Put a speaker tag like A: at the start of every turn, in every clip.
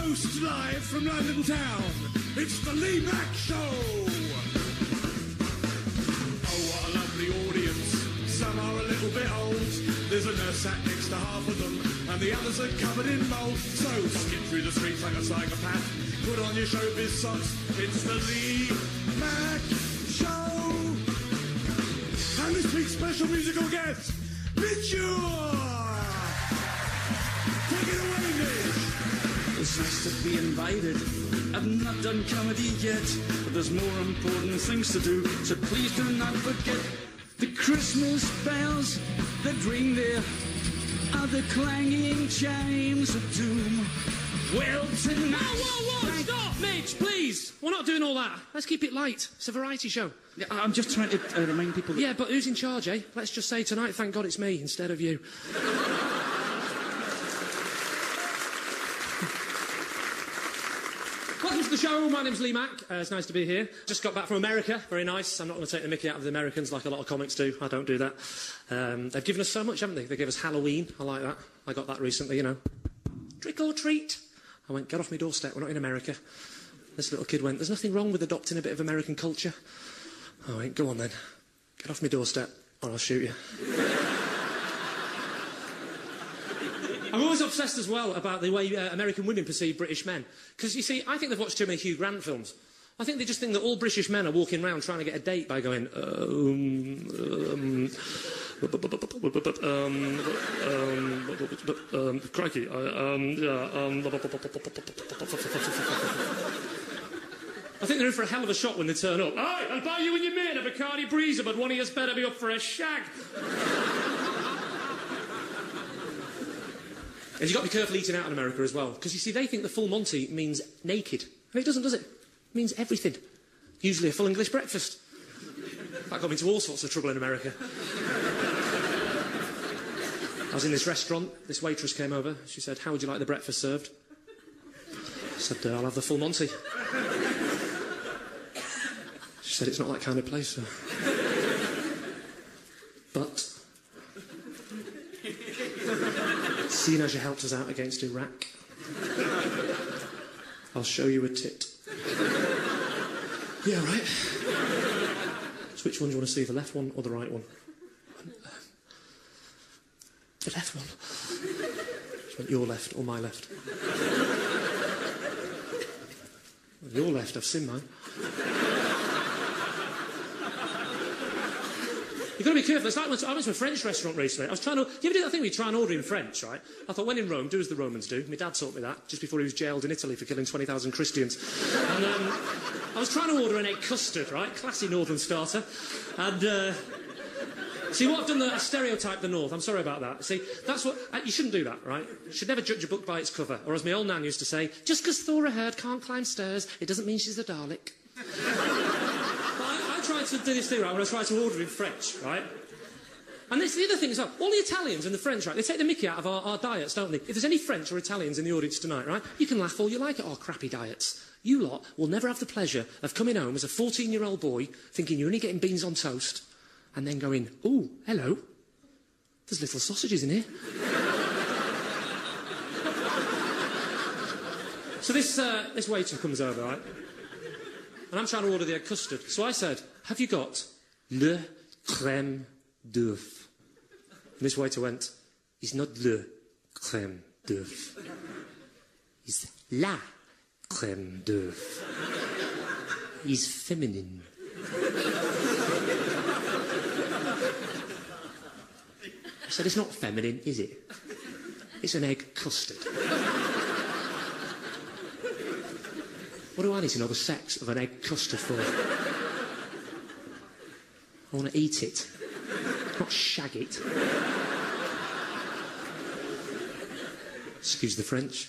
A: Toast live from London town. It's the Lee Mack Show. Oh, what a lovely audience. Some are a little bit old. There's a nurse sat next to half of them, and the others are covered in mould. So skip through the streets like a psychopath. Put on your showbiz socks. It's the Lee Mack Show. And this week's special musical guest, Midge Ure. Take it away, Midge.
B: It's nice to be invited. I've not done comedy yet, but there's more important things to do, so please do not forget the Christmas bells that ring there are the clanging chimes of doom. Well, tonight...
C: Whoa! Stop, Midge, please! We're not doing all that. Let's keep it light. It's a variety show.
B: Yeah, I'm just trying to remind people that...
C: Yeah, but who's in charge, eh? Let's just say tonight, thank God it's me instead of you. Welcome to the show. My name's Lee Mack. It's nice to be here. Just got back from America. Very nice. I'm not going to take the mickey out of the Americans like a lot of comics do. I don't do that. They've given us so much, haven't they? They gave us Halloween. I like that. I got that recently, you know. Trick or treat. I went, get off my doorstep. We're not in America. This little kid went, there's nothing wrong with adopting a bit of American culture. I went, go on then. Get off my doorstep or I'll shoot you. I'm always obsessed as well about the way American women perceive British men. Because, you see, I think they've watched too many Hugh Grant films. I think they just think that all British men are walking around trying to get a date by going, crikey, I think they're in for a hell of a shot when they turn up. Aye, I'll buy you and your mate a Bacardi Breezer, but one of yous better be up for a shag. And you've got to be careful eating out in America as well, because you see, they think the full Monty means naked. And it doesn't, does it? It means everything. Usually a full English breakfast. That got me into all sorts of trouble in America. I was in this restaurant, this waitress came over, she said, how would you like the breakfast served? I said, I'll have the full Monty. She said, it's not that kind of place, sir. But... seeing as you helped us out against Iraq, I'll show you a tit. Yeah, right. So which one do you want to see, the left one or the right one? The left one. She went, your left or my left? Well, your left, I've seen mine. You've got to be careful. It's like I went to a French restaurant recently. I was trying to... You ever do that thing where you try and order in French, right? I thought, when in Rome, do as the Romans do. My dad taught me that, just before he was jailed in Italy for killing 20,000 Christians. And I was trying to order an egg custard, right? Classy northern starter. And... see, what I've done, I stereotyped the North. I'm sorry about that. See, that's what... you shouldn't do that, right? You should never judge a book by its cover. Or as my old nan used to say, just because Thora Hird can't climb stairs, it doesn't mean she's a Dalek. I tried to do this thing, right, when I tried to order in French, right? And this, the other thing is, all the Italians and the French, right, they take the mickey out of our diets, don't they? If there's any French or Italians in the audience tonight, right, you can laugh all you like at our crappy diets. You lot will never have the pleasure of coming home as a 14-year-old boy thinking you're only getting beans on toast and then going, ooh, hello, there's little sausages in here. So this waiter comes over, right? And I'm trying to order the egg custard. So I said, have you got le crème d'œuf? And this waiter went, it's not le crème d'œuf. It's la crème d'œuf. It's feminine. I said, it's not feminine, is it? It's an egg custard. What do I need to know the sex of an egg custard for? I want to eat it, not shag it. Excuse the French.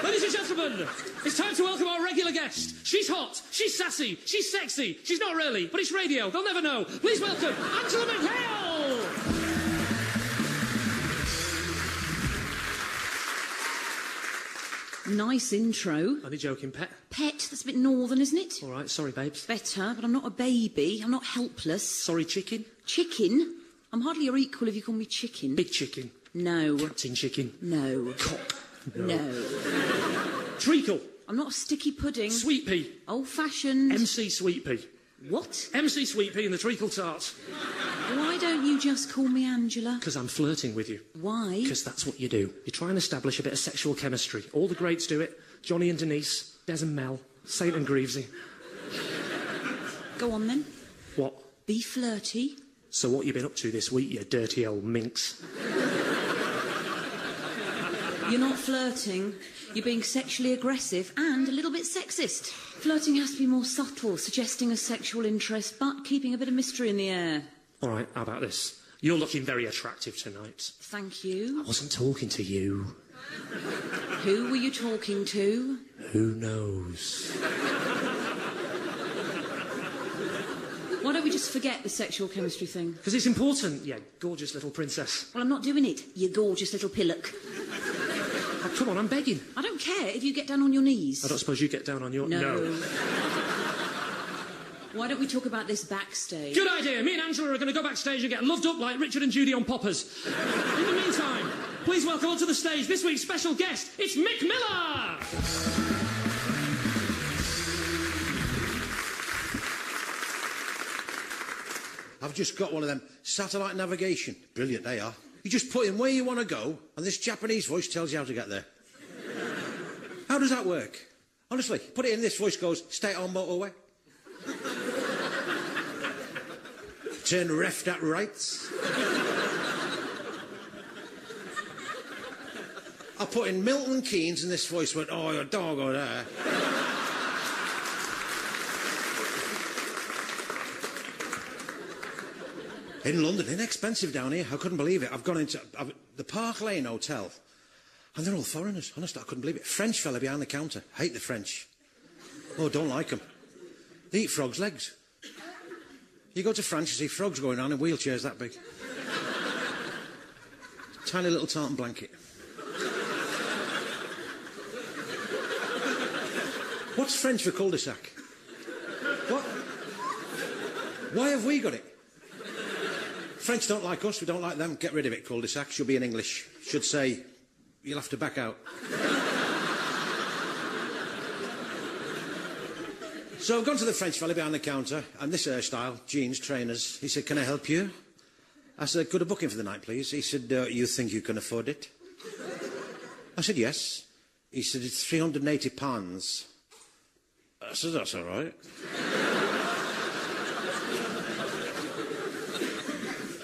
C: Ladies and gentlemen, it's time to welcome our regular guest. She's hot, she's sassy, she's sexy. She's not really, but it's radio, they'll never know. Please welcome Angela McHale!
D: Nice intro.
C: Only joking, pet.
D: Pet, that's a bit northern, isn't it?
C: All right, sorry, babes.
D: Better, but I'm not a baby. I'm not helpless.
C: Sorry, chicken.
D: Chicken? I'm hardly your equal if you call me chicken.
C: Big chicken.
D: No.
C: Captain chicken.
D: No.
C: Cock.
D: No.
C: Treacle.
D: I'm not a sticky pudding.
C: Sweet pea.
D: Old-fashioned.
C: MC Sweet pea.
D: What?
C: MC Sweet pea and the treacle tarts.
D: Why don't you just call me Angela?
C: Because I'm flirting with you.
D: Why?
C: Because that's what you do. You try and establish a bit of sexual chemistry. All the greats do it. Johnny and Denise, Des and Mel, Saint and Greavesy.
D: Go on then.
C: What?
D: Be flirty.
C: So what you been up to this week, you dirty old minx?
D: You're not flirting. You're being sexually aggressive and a little bit sexist. Flirting has to be more subtle, suggesting a sexual interest, but keeping a bit of mystery in the air.
C: All right, how about this? You're looking very attractive tonight.
D: Thank you.
C: I wasn't talking to you.
D: Who were you talking to?
C: Who knows?
D: Why don't we just forget the sexual chemistry thing?
C: Because it's important, you gorgeous little princess.
D: Well, I'm not doing it, you gorgeous little pillock.
C: Oh, come on, I'm begging.
D: I don't care if you get down on your knees.
C: I don't suppose you get down on your...
D: No. Why don't we talk about this backstage?
C: Good idea. Me and Angela are going to go backstage and get loved up like Richard and Judy on Poppers. In the meantime, please welcome onto the stage this week's special guest. It's Mick Miller!
E: I've just got one of them satellite navigation. Brilliant, they are. You just put in where you want to go, and this Japanese voice tells you how to get there. How does that work? Honestly, put it in, this voice goes, stay on motorway. Turn left at rights. I put in Milton Keynes, and this voice went, oh, your dog over there. In London, inexpensive down here. I couldn't believe it. I've gone into the Park Lane Hotel, and they're all foreigners. Honestly, I couldn't believe it. French fella behind the counter. Hate the French. Oh, don't like them. They eat frogs' legs. You go to France, you see frogs going on in wheelchairs that big. Tiny little tartan blanket. What's French for cul-de-sac? What? Why have we got it? French don't like us, we don't like them. Get rid of it, cul-de-sac. Should be in English. Should say, you'll have to back out. So I've gone to the French fella behind the counter, and this hairstyle, jeans, trainers. He said, can I help you? I said, could I book in for the night, please? He said, you think you can afford it? I said, yes. He said, it's £380. I said, that's all right.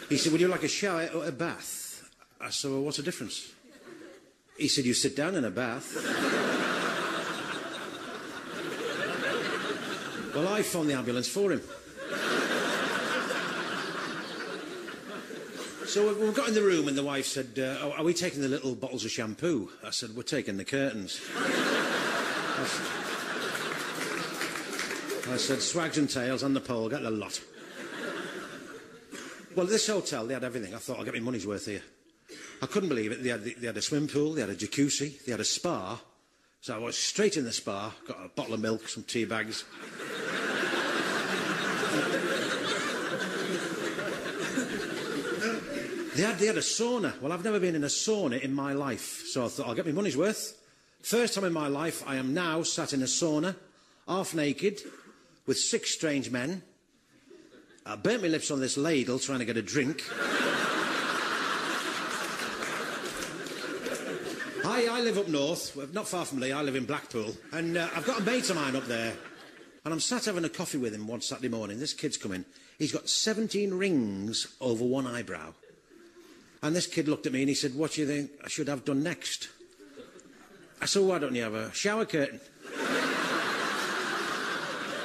E: He said, would you like a shower or a bath? I said, well, what's the difference? He said, you sit down in a bath. Well, I phoned the ambulance for him. So we got in the room and the wife said, oh, are we taking the little bottles of shampoo? I said, we're taking the curtains. I said, swags and tails on the pole, get the lot. Well, this hotel, they had everything. I thought, I'll get my money's worth here. I couldn't believe it. They had a swimming pool, they had a jacuzzi, they had a spa. So I was straight in the spa, got a bottle of milk, some tea bags. They had a sauna. Well, I've never been in a sauna in my life, so I thought, I'll get my money's worth. First time in my life, I am now sat in a sauna, half naked, with 6 strange men. I burnt my lips on this ladle trying to get a drink. I live up north, not far from Lee. I live in Blackpool, and I've got a mate of mine up there, and I'm sat having a coffee with him one Saturday morning. This kid's come in. He's got 17 rings over one eyebrow. And this kid looked at me and he said, what do you think I should have done next? I said, why don't you have a shower curtain?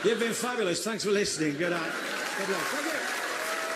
E: You've been fabulous. Thanks for listening. Good night. Good luck.